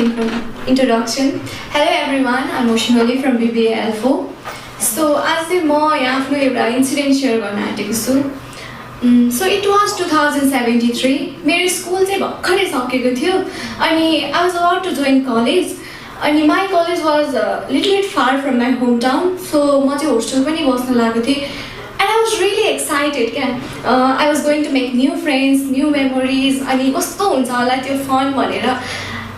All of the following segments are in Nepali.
introduction. Hello everyone, I'm Oshinoli from BBA Alpha. So आज चाहिँ म यहाँ आफ्नो एउटा इन्सिडेन्ट सेयर गर्न आँटेको छु. So it was 2073. मेरो स्कुल चाहिँ भर्खरै सकेको थियो अनि I was about to join college. अनि my college was a little bit far from my hometown. So म चाहिँ होस्टेल पनि बस्न लागेको थिएँ. And I was really excited. I was going to make new friends, new memories. अनि कस्तो हुन्छ होला त्यो फन भनेर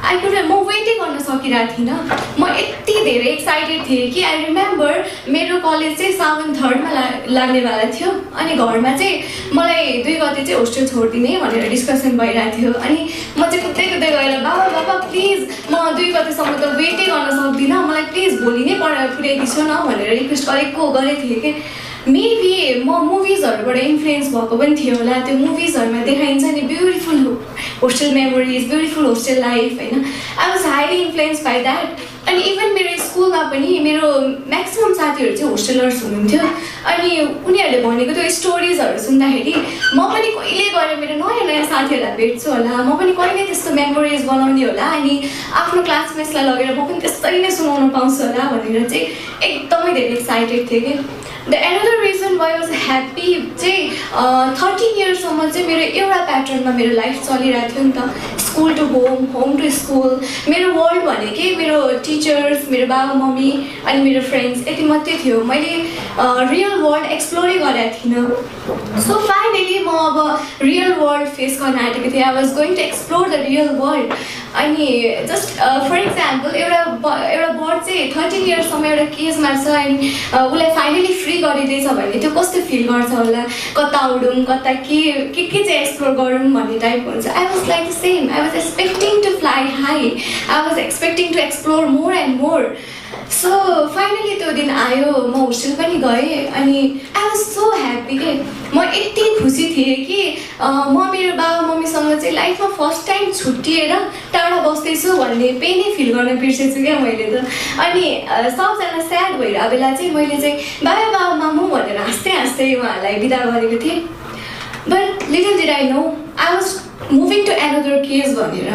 म वेटिङ गर्न सकिरहेको थिइनँ. म यति धेरै एक्साइटेड थिएँ कि आई रिमेम्बर मेरो कलेज चाहिँ 7 3मा लाग्नेवाला थियो. अनि घरमा चाहिँ मलाई 2 गते चाहिँ होस्टेल छोडिदिने भनेर डिस्कसन भइरहेको थियो. अनि म चाहिँ कुद्दै कुद्दै गएर बाबा प्लिज म 2 गतेसम्म त वेटै गर्न सक्दिनँ, मलाई प्लिज भोलि नै पुर्याइदिन्छु न भनेर रिक्वेस्ट गरेको थिएँ कि मेबी म मुभिजहरूबाट इन्फ्लुएन्स भएको पनि थियो होला. त्यो मुभिजहरूमा देखाइन्छ नि beautiful hostel memories, beautiful hostel life होइन. I was highly influence by that. अनि इभन मेरो स्कुलमा पनि मेरो म्याक्सिमम् साथीहरू चाहिँ होस्टेलर्स हुनुहुन्थ्यो. अनि उनीहरूले भनेको त्यो स्टोरिजहरू सुन्दाखेरि म पनि कहिले गएर मेरो नयाँ नयाँ साथीहरूलाई भेट्छु होला, म पनि कहिले त्यस्तो मेमोरिज बनाउने होला अनि आफ्नो क्लासमेट्सलाई लगेर म पनि त्यसरी नै सुनाउन पाउँछु होला भनेर चाहिँ एकदमै धेरै एक्साइटेड थिएँ कि. The another reason why I was happy चाहिँ 13 इयर्ससम्म चाहिँ मेरो एउटा प्याटर्नमा मेरो लाइफ चलिरहेको थियो नि त. School to home, home to school. मेरो वर्ल्ड भनेकै मेरो टिचर्स, मेरो बाबा मम्मी अनि मेरो फ्रेन्ड्स यति मात्रै थियो. मैले रियल वर्ल्ड एक्सप्लोरै गरेको थिइनँ. सो फाइनली म अब रियल वर्ल्ड फेस गर्न आँटेको थिएँ. I was going to explore the real world. अनि जस्ट फर इक्जाम्पल एउटा बर्ड चाहिँ 13 इयर्ससम्म एउटा केजमा छ अनि उसलाई फाइनली फ्री गरिदिएछ भने त्यो कस्तो फिल गर्छ होला, कता उडौँ कता के चाहिँ एक्सप्लोर गरौँ भन्ने टाइपको हुन्छ. I was like the same. I was expecting to fly high. I was expecting to explore more and more. So finally त्यो दिन आयो, म होस्टेल पनि गएँ अनि आई वाज सो ह्याप्पी के. म यति खुसी थिएँ कि म मेरो बाबा मम्मीसँग चाहिँ लाइफमा फर्स्ट टाइम छुट्टिएर टाढा बस्दैछु भन्ने पेनै फिल गर्न बिर्सेछु क्या मैले त. अनि सबजना स्याड भइरहेको बेला चाहिँ मैले चाहिँ बाबा मामु भनेर हाँस्दै उहाँहरूलाई बिदा गरेको थिएँ. But little did I know I was moving to another cage भनेर.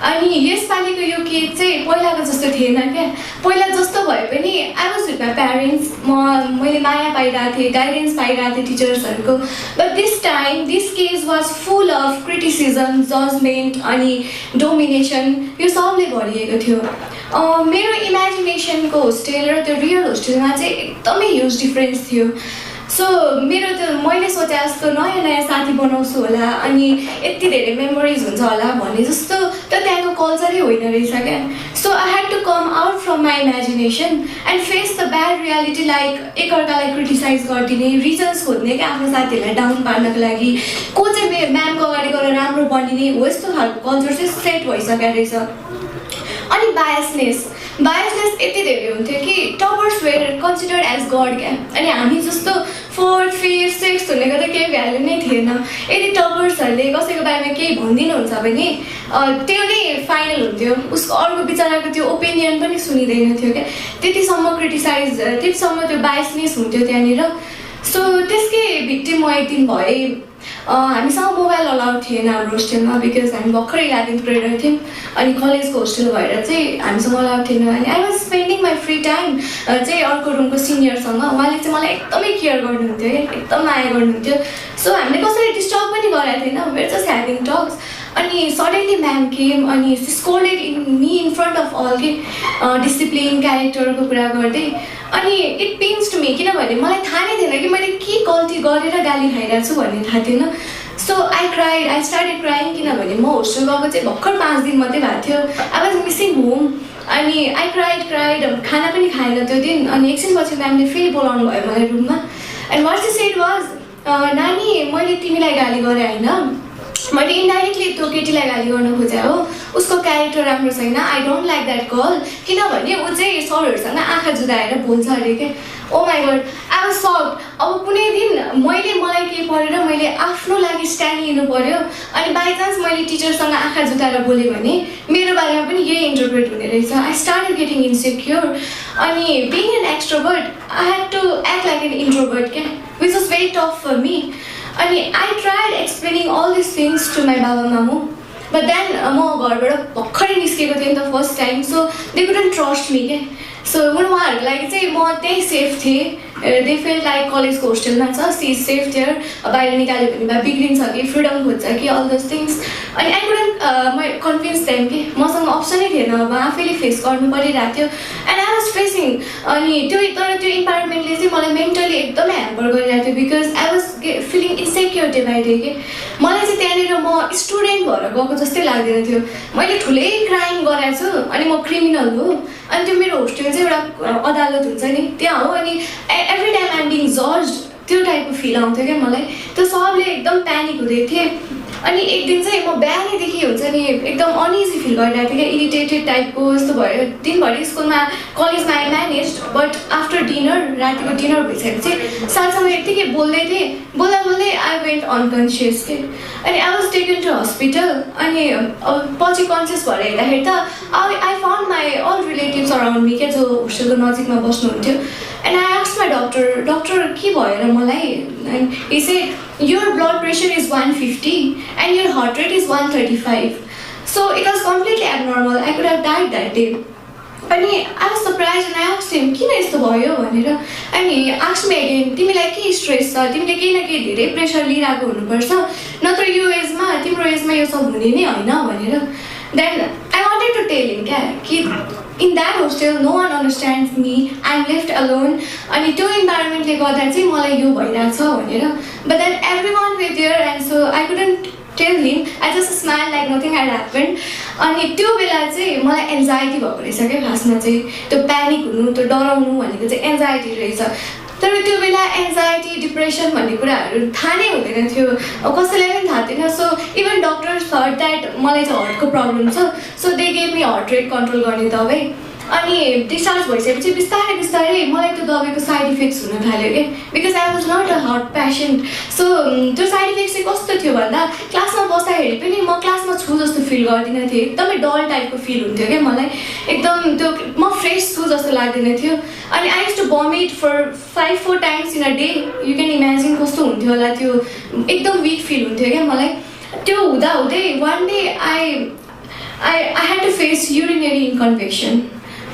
अनि यसपालिको यो केज चाहिँ पहिलाको जस्तो थिएन क्या. पहिला जस्तो भए पनि I was with my parents. मैले माया पाइरहेको थिएँ, गाइडेन्स पाइरहेको थिएँ टिचर्सहरूको. But this time this cage was full of criticism, judgement अनि डोमिनेसन. यो सबले भरिएको थियो. मेरो इमेजिनेसनको होस्टेल र त्यो रियल होस्टेलमा चाहिँ एकदमै ह्युज डिफ्रेन्स थियो. सो मेरो त्यो मैले सोचे जस्तो नयाँ नयाँ साथी बनाउँछु होला अनि यति धेरै मेमोरिज हुन्छ होला भन्ने जस्तो त त्यहाँको कल्चरै होइन रहेछ क्या. So I had to come out from my imagination and face the bad reality. Like एकअर्कालाई क्रिटिसाइज गरिदिने, रिजन्स खोज्ने क्या आफ्नो साथीहरूलाई डाउन पार्नको लागि. को चाहिँ म्यामको अगाडि गएर राम्रो बनिने हो, यस्तो खालको कल्चर चाहिँ सेट भइसकेको रहेछ. अनि बायसनेस यति धेरै हुन्थ्यो कि toppers were considered as god क्या. अनि हामी जस्तो 4th 5th 6th हुनेको त केही भ्यालु नै थिएन. यदि टपर्सहरूले कसैको बारेमा केही भनिदिनुहुन्छ भने त्यो नै फाइनल हुन्थ्यो. उसको अर्को बिचराको त्यो ओपिनियन पनि सुनिँदैन थियो क्या. त्यतिसम्म त्यो बायसनेस हुन्थ्यो त्यहाँनिर. सो त्यसकै भिक्टिम म एक दिन भएँ. हामीसँग मोबाइल अलाउड थिएन हाम्रो होस्टेलमा बिकज हामी भर्खरै 11th ग्रेडर थियौँ. अनि कलेजको होस्टेल भएर चाहिँ हामीसँग अलाउड थिएन. अनि I was spending my free time चाहिँ अर्को रुमको सिनियरसँग. उहाँले चाहिँ मलाई एकदमै केयर गर्नुहुन्थ्यो क्या, एकदम माया गर्नुहुन्थ्यो. सो हामीले कसैले डिस्टर्ब पनि गरेको थिएन. Were just having talks. अनि सडनली म्याम केम अनि scolded me in front of all के डिसिप्लिन क्यारेक्टरको कुरा गर्दै. अनि इट पेन्स टु मी किनभने मलाई थाहा नै थिएन कि मैले के गल्ती गरेर गाली खाइरहेको छु भन्ने थाहा थिएन. सो आई स्टार्टेड क्राइङ किनभने म होस्टेल गएको चाहिँ भर्खर 5 दिन मात्रै भएको थियो. I was missing home. अनि आई क्राइड खाना पनि खाएन त्यो दिन. अनि एकछिनपछि म्यामले फेरि बोलाउनु भयो मलाई रुममा. And what she said was नानी मैले तिमीलाई गाली गरेँ होइन, मैले इन्डाइरेक्टली त्यो केटीलाई गाली गर्न खोजेँ हो. उसको क्यारेक्टर राम्रो छैन. I don't like that girl किनभने ऊ चाहिँ सरहरूसँग आँखा जुदाएर बोल्छ अरे क्या. Oh my god I was shocked. अब कुनै दिन मलाई केही परेर मैले आफ्नो लागि स्ट्यान्ड लिनु पर्यो अनि बाई चान्स मैले टिचरसँग आँखा जुदाएर बोलेँ भने मेरो बारेमा पनि यही इन्टरप्रेट हुने रहेछ. I started getting insecure. अनि being an extrovert I had to act like an introvert क्या, which was very tough for me. अनि I tried explaining all this things to my बाबा मामु. बट देन म घरबाट भर्खरै निस्केको थिएँ नि त first time, so they couldn't trust me के। सो उहाँहरूको लागि चाहिँ म त्यहीँ सेफ थिएँ, दे फेल लाइक कलेजको होस्टेलमा छ, सी इज सेफ देयर, बाहिर निकाल्यो भने बा बिग्रिन्छ कि फ्रिडम खोज्छ कि अल दोज थिङ्स। अनि आई कुडन्ट म कन्भिन्स देम कि मसँग अप्सनै थिएन, अब आफैले फेस गर्नु परिरहेको थियो एन्ड आई वाज फेसिङ। अनि तर त्यो इन्भाइरोमेन्टले चाहिँ मलाई मेन्टली एकदमै ह्याम्पर गरिरहेको थियो because I was feeling insecure day by day कि मलाई चाहिँ त्यहाँनिर म स्टुडेन्ट भएर गएको जस्तै लाग्दैन थियो। मैले ठुलै क्राइम गरेको छु अनि म क्रिमिनल हो, अनि त्यो मेरो होस्टेल चाहिँ एउटा अदालत हुन्छ नि त्यहाँ हो, अनि every time I'm being judged, त्यो टाइपको फिल आउँथ्यो क्या मलाई। त्यो सबले एकदम प्यानिक हुँदै थिएँ। अनि एक दिन चाहिँ म बिहानैदेखि हुन्छ नि एकदम अनइजी फिल गरिरहेको थिएँ क्या, इरिटेटेड टाइपको जस्तो भयो। दिनभरि स्कुलमा कलेजमा I manage, but after dinner, रातिको डिनर भइसकेपछि साथसँग यत्तिकै बोल्दै थिएँ, बोल्दा बोल्दै आई वेन्ट अनकन्सियस के। अनि I was taken to hospital. अनि पछि कन्सियस भएर हेर्दाखेरि त I found my all relatives around me क्या, जो होस्टेलको नजिकमा बस्नुहुन्थ्यो। And I asked my doctor, doctor के भयो र मलाई? And he said your blood pressure is 150 and your heart rate is 135। So it was completely abnormal, I could have died that day. अनि I was surprise and I asked हिम किन यस्तो भयो भनेर। अनि आस्क्ड मी अगेन, तिमीलाई के स्ट्रेस छ, तिमीले केही न केही धेरै प्रेसर लिइरहेको हुनुपर्छ, नत्र यो एजमा तिम्रो एजमा यो सब हुने नै होइन भनेर। Then I wanted to tell him क्या कि in that hostel no one understands me, I am left alone. अनि त्यो इन्भाइरोमेन्टले गर्दा चाहिँ मलाई यो भइरहेको छ भनेर। But then every one were there and so I couldn't tell him, I just smile like nothing had happened. अनि त्यो बेला चाहिँ मलाई एन्जाइटी भएको रहेछ क्या, खासमा चाहिँ त्यो प्यानिक हुनु, त्यो डराउनु भनेको चाहिँ एन्जाइटी रहेछ। तर त्यो बेला एन्जाइटी, डिप्रेसन भन्ने कुराहरू थाहा नै हुँदैन थियो, कसैलाई पनि थाहा थिएन। So even doctors thought that मलाई चाहिँ हार्टको प्रब्लम छ, so they gave me heart rate control गर्ने दबाई। अनि डिस्चार्ज भइसकेपछि बिस्तारै बिस्तारै मलाई त्यो दबाईको साइड इफेक्ट्स हुन थाल्यो क्या, because I was not a heart patient. So त्यो साइड इफेक्ट्स चाहिँ कस्तो थियो भन्दा क्लासमा बस्दाखेरि पनि म क्लासमा छु जस्तो फिल गर्दिनँ थिएँ, एकदमै डल टाइपको फिल हुन्थ्यो क्या मलाई, एकदम त्यो म फ्रेस छु जस्तो लाग्दैन थियो। अनि I use to vomit for 5-4 times in a day, you can imagine कस्तो हुन्थ्यो होला त्यो, एकदम विक फिल हुन्थ्यो क्या मलाई। त्यो हुँदा हुँदै one day I had to face urinary infection.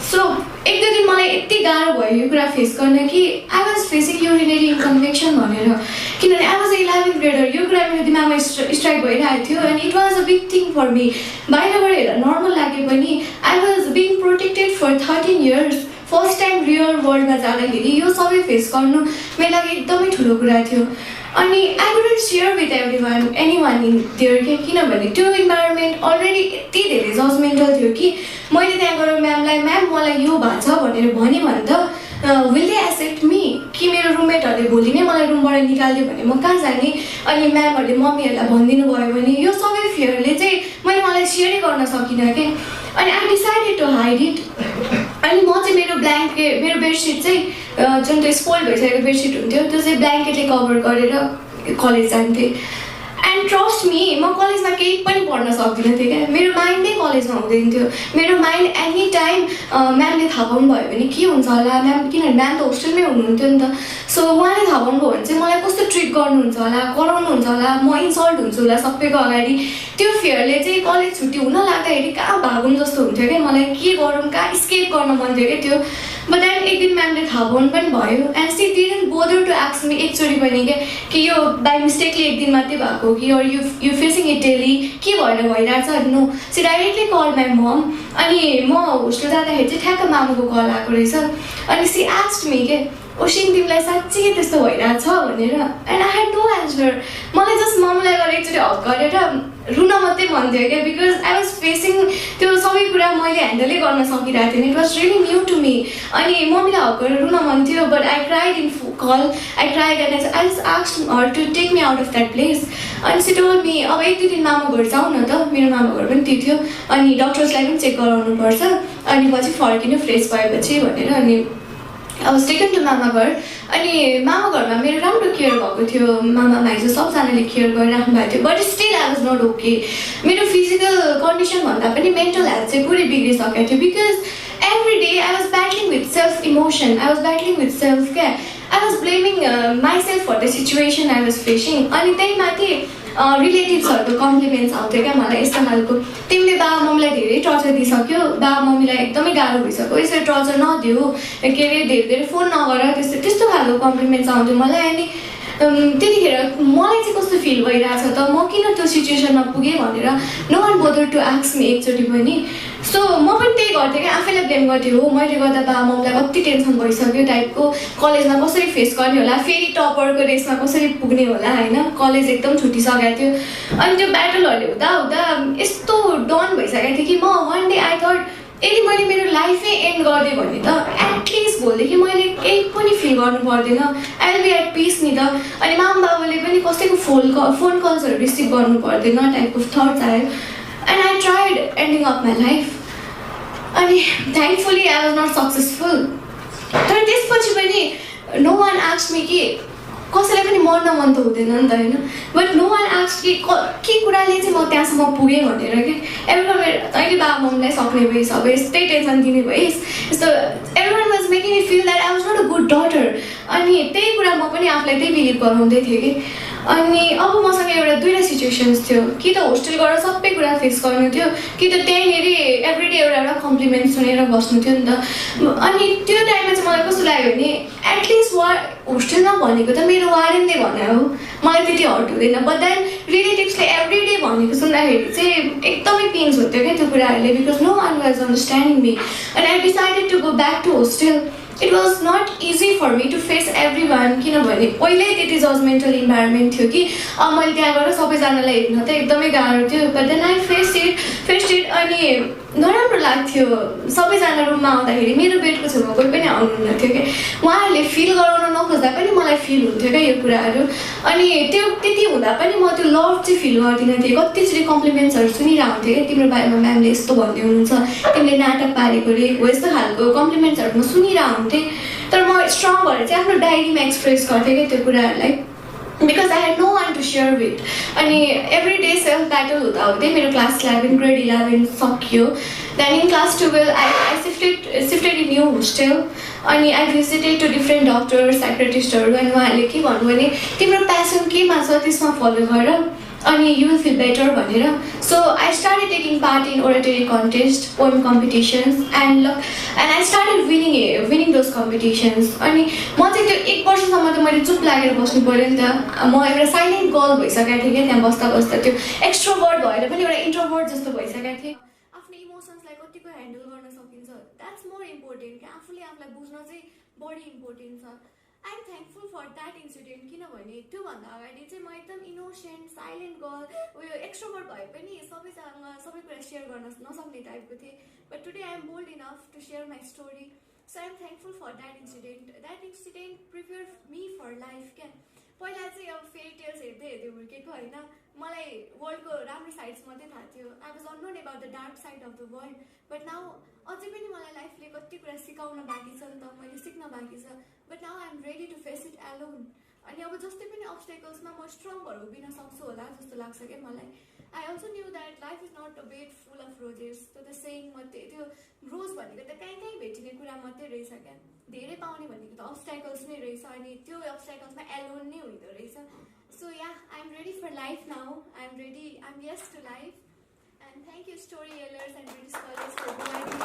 So एक दुई दिन मलाई यति गाह्रो भयो यो कुरा फेस गर्न कि आई वाज फेसिङ युरिनरी इन्कन्भेक्सन भनेर, किनभने आई वाज 11th ग्रेडर, यो कुरा मेरो दिमागमा स्ट्राइक भइरहेको थियो and it was a big thing for me. बाहिरबाट हेर्दा नर्मल लागे पनि I was being protected for 13 years. First time real वर्ल्डमा जाँदाखेरि यो सबै फेस गर्नु मेरो लागि एकदमै ठुलो कुरा थियो। अनि I couldn't share with any one in their के, किनभने त्यो इन्भाइरोमेन्ट अलरेडी यति धेरै जजमेन्टल थियो कि मैले त्यहाँ गएर म्यामलाई, म्याम मलाई यो भएको छ भनेर भने त विल दे एक्सेप्ट मी, कि मेरो रुममेटहरूले भोलि नै मलाई रुमबाट निकाल्यो भने म कहाँ जाने, अनि म्यामहरूले मम्मीहरूलाई भनिदिनु भयो भने, यो सबै फियरले चाहिँ मलाई सेयरै गर्न सकिनँ क्या। अनि I decided to hide it. अनि म चाहिँ मेरो बेडसिट चाहिँ जुन त्यो स्पोइल भइसकेको बेडसिट हुन्थ्यो त्यो चाहिँ ब्ल्याङ्केटले कभर गरेर कलेज जान्थेँ। एन्ड ट्रस्ट मी, म कलेजमा केही पनि पढ्न सक्दिनँ थिएँ क्या, मेरो माइन्डै कलेजमा हुँदैन थियो। मेरो माइन्ड एनी टाइम म्यामले थाहा पाउनु भयो भने के हुन्छ होला, म्याम, किनभने म्याम त होस्टेलमै हुनुहुन्थ्यो नि त। सो उहाँले थाहा पाउनुभयो भने चाहिँ मलाई कस्तो ट्रिट गर्नुहुन्छ होला, कराउनुहुन्छ होला, म इन्सल्ट हुन्छु होला सबैको अगाडि। त्यो फियरले चाहिँ कलेज छुट्टी हुन लाग्दाखेरि कहाँ भागौँ जस्तो हुन्थ्यो क्या मलाई, के गरौँ, कहाँ स्केप गर्न मन थियो क्या त्यो। बट देन एक दिन म्यामले थाहा पाउनु पनि भयो and she didn't bother to ask me एकचोटि पनि क्या कि यो बाई मिस्टेकले एक दिन मात्रै भएको कि और यु फेसिङ इट डेली, के भएर भइरहेछ। No, she directly call my mom. अनि म होस्टेल जाँदाखेरि चाहिँ ठ्याक्क मामुको कल आएको रहेछ। अनि सी आस्क्ड मी के, ओसिन तिमीलाई साँच्चै त्यस्तो भइरहेछ भनेर। And I had no answer. मलाई जस्ट मम्मीलाई गएर एकचोटि हक गरेर रुन मात्रै मन थियो क्या, बिकज आई वाज फेसिङ त्यो सबै कुरा मैले ह्यान्डलै गर्न सकिरहेको थिएन, it was really new to me. अनि मम्मीलाई हक गरेर रुन मन थियो, but I cried in call, I cried and I just asked her to take me out of that place. अनि सी टोल्ड मी अब एक दुई दिन मामा घर जाउँ न त, मेरो मामा घर पनि त्यो थियो, अनि डक्टर्सलाई पनि चेक गराउनु पर्छ, अनि पछि फर्किनु फ्रेस भएपछि भनेर। अनि आई वाज टेकन टु मामा घर। अनि मामा घरमा मेरो राम्रो केयर भएको थियो, मामा माइजू सबजनाले केयर गरिराख्नु भएको थियो, but still I was not okay. मेरो फिजिकल कन्डिसन भन्दा पनि मेन्टल हेल्थ चाहिँ पुरै बिग्रिसकेको थियो, because every day I was battling with self-emotion, I was battling with self-care, I was blaming myself for the situation I was facing. अनि त्यही माथि रिलेटिभ्सहरूको कम्प्लिमेन्ट्स आउँथ्यो क्या मलाई यस्तो खालको, तिमीले बाबा मम्मीलाई धेरै टर्चर दिइसक्यो, बाबा मम्मीलाई एकदमै गाह्रो भइसक्यो, यसरी टर्चर नदिऊ, के अरे धेरै धेरै फोन नगर, त्यस्तो त्यस्तो खालको कम्प्लिमेन्ट्स आउँथ्यो मलाई। अनि त्यतिखेर मलाई चाहिँ कस्तो फिल भइरहेछ त, म किन त्यो सिचुएसनमा पुगेँ भनेर no one bother to ask me एकचोटि पनि। सो म पनि त्यही गर्थेँ क्या, आफैलाई ब्लेम गर्थेँ, हो मैले गर्दा बाबा मम्मीलाई कति टेन्सन भइसक्यो टाइपको, कलेजमा कसरी फेस गर्ने होला, फेरि टपरको रेसमा कसरी पुग्ने होला होइन, कलेज एकदम छुटिसकेको थियो। अनि त्यो ब्याटलहरूले हुँदा हुँदा यस्तो डन भइसकेको थियो कि म वान डे आई थट यदि मैले मेरो लाइफै एन्ड गरिदिएँ भने त एटलिस्ट भोलिदेखि मैले केही पनि फिल गर्नु पर्दैन, I will be at peace नि त। अनि माम बाबाले पनि कसैको फोन कल्सहरू रिसिभ गर्नु पर्दैन टाइपको थट्स आयो। And I tried ending of my life, अनि thankfully I was not successful. तर त्यसपछि पनि नो वान आस्क्ड मी कि कसैलाई पनि मर्न मन त हुँदैन नि त होइन, बट नो वान आस्क्ड कि के कुराले चाहिँ म त्यहाँसम्म पुगेँ भनेर कि। एभ्रिवान अहिले बाबा मम्मीलाई सक्ने भइस, अब यस्तै टेन्सन दिने भइस, यस्तो everyone was making me feel that I was not a good daughter. अनि त्यही कुरा म पनि आफूलाई त्यही बिलिभ गराउँदै थिएँ कि। अनि अब मसँग एउटा दुईवटा सिचुएसन्स थियो, कि त होस्टेल गएर सबै कुरा फेस गर्नु थियो, कि त त्यहीँनिर एभ्रिडे एउटा एउटा कम्प्लिमेन्ट सुनेर बस्नु थियो नि त। अनि त्यो टाइममा चाहिँ मलाई कस्तो लाग्यो भने एटलिस्ट होस्टेलमा भनेको त मेरो वारेनले भने हो, मलाई त्यति हर्ट हुँदैन, बट देन रिलेटिभ्सले एभ्रिडे भनेको सुन्दाखेरि चाहिँ एकदमै पेन्स हुन्थ्यो क्या त्यो कुराहरूले, because no one was understanding me. And I decided to go back to hostel. It was not easy for me to face every one, किनभने पहिल्यै त्यति जजमेन्टल इन्भाइरोमेन्ट थियो कि अब मैले त्यहाँ गएर सबैजनालाई हेर्न त एकदमै गाह्रो थियो। But then I faced it. अनि नराम्रो लाग्थ्यो सबैजना रुममा आउँदाखेरि, मेरो बेडको छेउमा कोही पनि आउनुहुन्न थियो कि, उहाँहरूले फिल गराउन नखोज्दा पनि मलाई फिल हुन्थ्यो क्या यो कुराहरू। अनि त्यो त्यति हुँदा पनि म त्यो लभ चाहिँ फिल गर्दिनँ थिएँ। कतिचोटि कम्प्लिमेन्ट्सहरू सुनिरहन्थेँ क्या, तिम्रो बारेमा म्यामले यस्तो भन्दै हुनुहुन्छ, तिमीले नाटक पारेको रे हो, यस्तो खालको कम्प्लिमेन्ट्सहरू म सुनिरहन्थेँ। तर म स्ट्रङ भएर चाहिँ आफ्नो डायरीमा एक्सप्रेस गर्थेँ क्या त्यो कुराहरूलाई, because I had no one to share with. अनि एभ्री डे सेल्फ ब्याटल हुँदा हुँदै मेरो क्लास 11 ग्रेड 11 सकियो। Then in class 12 I shifted in new hostel. अनि I visited to different doctors, साइक्रेटिस्टहरू। अनि उहाँहरूले के भन्नु भने तिम्रो प्यासन केमा छ त्यसमा फलो गर, अनि यु विल फिल बेटर भनेर। So I started taking part in oratory contest, poem competitions, and I started winning those competitions. अनि म चाहिँ त्यो 1 वर्षसम्म त मैले चुप लागेर बस्नु पऱ्यो नि त। म एउटा साइलेन्ट गर्ल भइसकेको थिएँ क्या त्यहाँ बस्दा बस्दा, त्यो एक्स्ट्रोभर्ट भएर पनि एउटा इन्ट्रोभर्ट जस्तो भइसकेको थिएँ। आफ्नो इमोसन्सलाई कतिको ह्यान्डल गर्न सकिन्छ, द्याट्स मोर इम्पोर्टेन्ट कि आफूले आफूलाई बुझ्न चाहिँ बढी इम्पोर्टेन्ट छ। I am thankful for that incident, किनभने त्योभन्दा अगाडि चाहिँ म एकदम इनोसेन्ट साइलेन्ट गर्ल, उयो एक्स्ट्रोभर्ट भए पनि सबैसँग सबै कुरा सेयर गर्न नसक्ने टाइपको थिएँ। But today I am bold enough to share my story. So I am thankful for that incident. That incident prepare me for life क्या। पहिला चाहिँ अब फेरी टेल्स हेर्दै हेर्दै हुर्केको होइन, मलाई वर्ल्डको राम्रो साइड्स मात्रै थाहा थियो। I was unknown about the dark side of the world. But now अझै पनि मलाई लाइफले कति कुरा सिकाउन बाँकी छ नि त, मैले सिक्न बाँकी छ। But now I am ready to face it alone. अनि अब जस्तै पनि अब्स्टेकल्समा म स्ट्रङ भएर उभिन सक्छु होला जस्तो लाग्छ क्या मलाई। I also knew that life is not a bed full of roses. त्यो सेयिङ मात्रै, त्यो रोज भनेको त कहीँ कहीँ भेटिने कुरा मात्रै रहेछ क्या। धेरै पाउने भनेको त अब्स्टेकल्स नै रहेछ, अनि त्यो अब्स्टेकल्समा एलोन नै हुँदो रहेछ। So yeah I am ready for life now. I am yes to life. And thank you story tellers and British college for providing